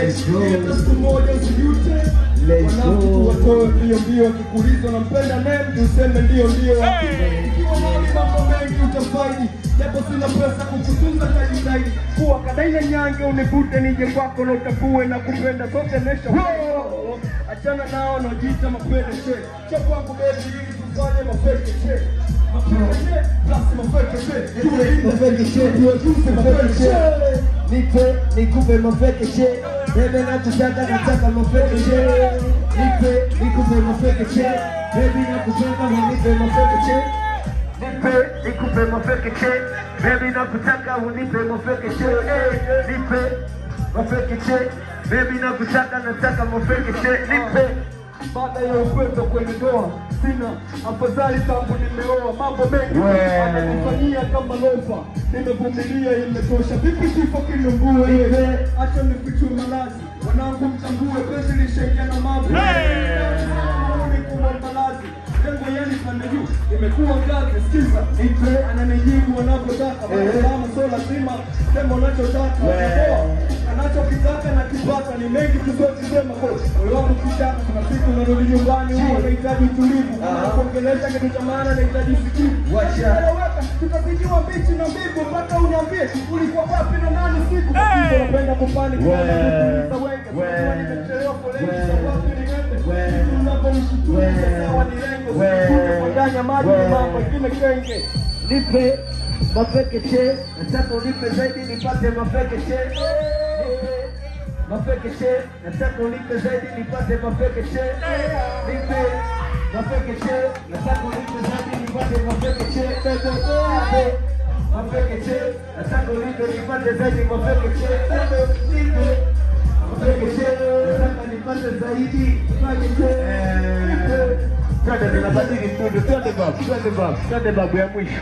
Let's go. Siku moja usijute. Wanafu watoe mbio kikulizo na mpenda name useme ndio. Ikiwa maoni mambo mengi utafaidi. Japo sina pesa kukutunza tajitahidi. Kuwa kadaina nyange univute nije kwako na utafue na kupenda sote nesha. Achana nao na jita mapende she. Cha kwangu baby ili tufanye mafeke she. Nipe, nikupe mafeke she. Bebe nakutaka nataka mafeke she. Nipe, nikupe mafeke she. Bebe nakutaka unipe mafeke she. Nipe, nikupe mafeke she. Bebe nakutaka unipe mafeke she. Nipe, mafeke she. Bebe nakutaka nataka mafeke she. Nipe. Baada ya upendo kwenye ndoa sina afadhali tangu nimeoa mambo mengi ananifanyia kama lofa nimevumilia imetosha vipi kifo kinungue acha nifichue malazi wanangu mtambue penzi lishaingia na mambo ni kuwa malazi lengo yani pande juu imekuwa ngazi sikiza nipe ananijibu wanavyotaka mama so lazima sema unachotaka anachokitaka na kipata ni mengi tusema kocha wangu kitaka kuna siku unarudi nyumbani huwa unahitaji utulivu kuongelesha kitu cha maana unahitaji sikivu wacha tutapigiwa mbichi na mbivu mpaka uniambie ulikuwa wapi na nani siku unapenda kupani kwa kuuliza wengi nimechelewa foleni sababu niende unapomshitua sawa ni lengo kudanganya maji mambo kile kenge Nipe mafeke che, nataka unipe zaidi nipate mafeke che. Mafeke che, nataka unipe zaidi nipate mafeke che. Nipe mafeke che, nataka unipe zaidi nipate mafeke che. Mafeke che, nataka unipe nipate zaidi mafeke che. Nipe mafeke che, nataka nipate zaidi mafeke che. Twende tunabadili studio, twende babu ya mwisho.